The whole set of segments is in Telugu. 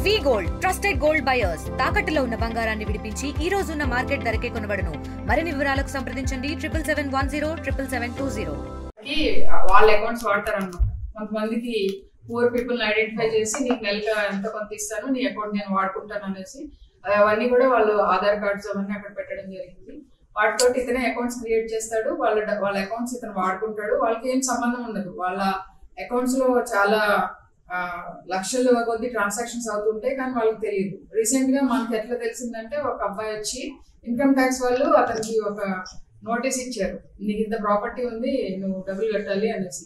వి గోల్డ్ ట్రస్టెడ్ గోల్డ్ బయర్స్ తాకట్టులో ఉన్న బంగారాన్ని విడిపించి ఈ రోజు ఉన్న మార్కెట్ ధరకే కొనబడును. మరిన్ని వివరాలకు సంప్రదించండి 7710772020. వాళ్ళ అకౌంట్స్ వాడతారన్నమాట. కొంతమందికి పూర్ పీపుల్ ఐడెంటిఫై చేసి నీకు నెలగా ఎంత కొంత ఇస్తాను, నీ అకౌంట్ నేను వాడుకుంటాను అనేసి అవన్నీ కూడా వాళ్ళు ఆధార్ కార్డ్స్ అవన్నీ అక్కడ పెట్టడం జరిగింది. వాటితో ఇతనే అకౌంట్స్ క్రియేట్ చేస్తాడు, వాళ్ళ అకౌంట్స్ ఇతను వాడుకుంటాడు. వాళ్ళకి ఏం సంబంధం ఉండదు. వాళ్ళ అకౌంట్స్ లో చాలా లక్షల కొద్ది ట్రాన్సాక్షన్స్ అవుతుంటాయి, కానీ వాళ్ళకి తెలియదు. రీసెంట్ గా మనకి ఎట్లా తెలిసిందంటే ఒక అబ్బాయి వచ్చి ఇన్కమ్ ట్యాక్స్ వాళ్ళు అతనికి ఒక నోటీస్ ఇచ్చారు, నీకు ఇంత ప్రాపర్టీ ఉంది, నువ్వు డబ్బులు కట్టాలి అనేసి.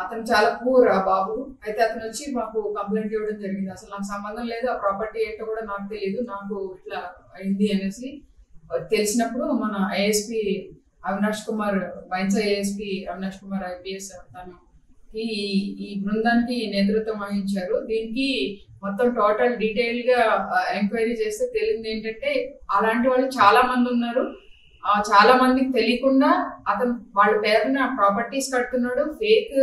అతను చాలా పూర్ ఆ బాబు. అయితే అతను వచ్చి మాకు కంప్లైంట్ ఇవ్వడం జరిగింది. అసలు నాకు సంబంధం లేదు, ఆ ప్రాపర్టీ ఏంటో కూడా నాకు తెలియదు, నాకు ఇట్లా అయింది అనేసి తెలిసినప్పుడు మన ASP Avinash Kumar, Bhainsa ASP Avinash Kumar IPS తను ఈ బృందానికి నేతృత్వం వహించారు. దీనికి మొత్తం టోటల్ డీటెయిల్ గా ఎంక్వైరీ చేస్తే తెలిసింది ఏంటంటే అలాంటి వాళ్ళు చాలా మంది ఉన్నారు. చాలా మందికి తెలియకుండా అతను వాళ్ళ పేరున ప్రాపర్టీస్ కడుతున్నాడు, ఫేక్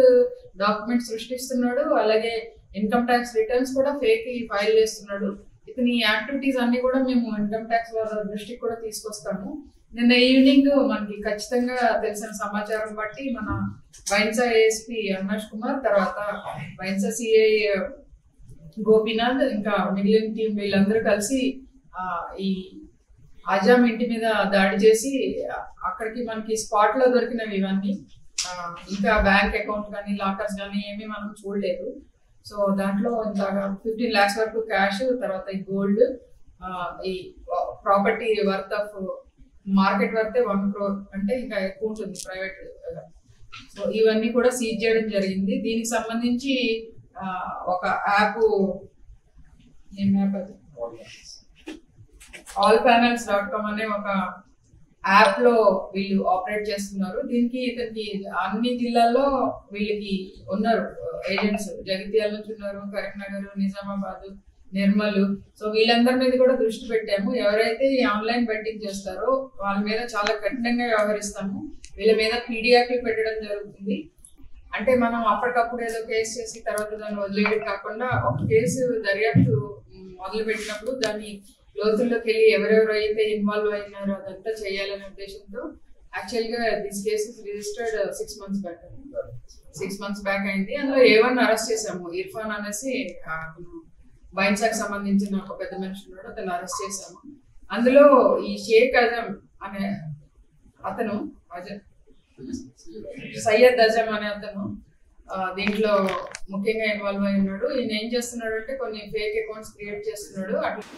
డాక్యుమెంట్స్ సృష్టిస్తున్నాడు, అలాగే ఇన్కమ్ ట్యాక్స్ రిటర్న్స్ కూడా ఫేక్ ఫైల్ చేస్తున్నాడు. ఇతని యాక్టివిటీస్ అన్ని కూడా మేము ఇన్కమ్ ట్యాక్స్ వాళ్ళ దృష్టికి కూడా తీసుకొస్తాము. నిన్న ఈవినింగ్ మనకి ఖచ్చితంగా తెలిసిన సమాచారం బట్టి మన బైన్సా ఏఎస్పీ అవినాష్ కుమార్, తర్వాత బైన్సా సిఐ గోపీనాథ్, ఇంకా మిగిలిన టీం వీళ్ళందరూ కలిసి ఈ అజాం ఇంటి మీద దాడి చేసి అక్కడికి మనకి స్పాట్ లో దొరికినవి ఇవన్నీ. ఇంకా బ్యాంక్ అకౌంట్ కానీ లాకర్స్ కానీ ఏమీ మనం చూడలేదు. సో దాంట్లో ఇంతగా 15 lakhs వరకు క్యాష్, తర్వాత ఈ గోల్డ్, ఈ ప్రాపర్టీ వర్త్ ఆఫ్ మార్కెట్ వర్తే 1 crore అంటే ఇంకా ఎక్కువ ఉంటుంది ప్రైవేట్. సో ఇవన్నీ కూడా సీజ్ చేయడం జరిగింది. దీనికి సంబంధించి ఒక యాప్, ఏం యాప్ అది, allpanels.com అనే ఒక యాప్ లో వీళ్ళు ఆపరేట్ చేస్తున్నారు. దీనికి ఇతనికి అన్ని జిల్లాల్లో వీళ్ళకి ఉన్నారు ఏజెంట్స్. జగిత్యాల నుంచి ఉన్నారు, కరీంనగర్, నిజామాబాద్, నిర్మల్. సో వీళ్ళందరి మీద కూడా దృష్టి పెట్టాము. ఎవరైతే ఈ ఆన్లైన్ బెట్టింగ్ చేస్తారో వాళ్ళ మీద చాలా కఠినంగా వ్యవహరిస్తాము. వీళ్ళ మీద పీడియాక్లు పెట్టడం జరుగుతుంది. అంటే మనం అప్పటికప్పుడు ఏదో కేసు చేసి తర్వాత దాన్ని వదిలేయడం కాకుండా ఒక కేసు దర్యాప్తు మొదలు పెట్టినప్పుడు దాన్ని లోతుల్లోకి వెళ్ళి ఎవరెవరు అయితే ఇన్వాల్వ్ అయినారో అదంతా చేయాలనే ఉద్దేశంతో యాక్చువల్ గా this case registered 6 months back అయింది. అందులో A1 అరెస్ట్ చేసాము. ఇర్ఫాన్ అనేసి బైన్సాకి సంబంధించిన ఒక పెద్ద మనిషి ఉన్నాడు, అతను అరెస్ట్ చేశాము. అందులో ఈ షేక్ అజం అనే అతను, సయ్యద్ అజం అనే అతను దీంట్లో ముఖ్యంగా ఇన్వాల్వ్ అయి ఉన్నాడు. ఈయన ఏం చేస్తున్నాడు అంటే కొన్ని ఫేక్ అకౌంట్స్ క్రియేట్ చేస్తున్నాడు.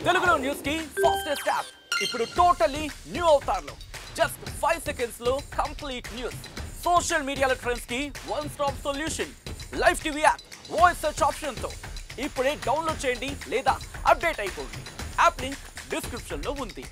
తెలుగులో న్యూస్ కి ఫాస్టెస్ట్ యాప్ ఇప్పుడు టోటల్లీ న్యూ అవతార్లో జస్ట్ 5 seconds లో కంప్లీట్ న్యూస్, సోషల్ మీడియాలో ట్రెండ్స్ కి one stop solution, live TV app, voice search option తో ఇప్పుడే డౌన్లోడ్ చేయండి లేదా అప్డేట్ అయిపోండి. యాప్ లింక్ డిస్క్రిప్షన్ లో ఉంది.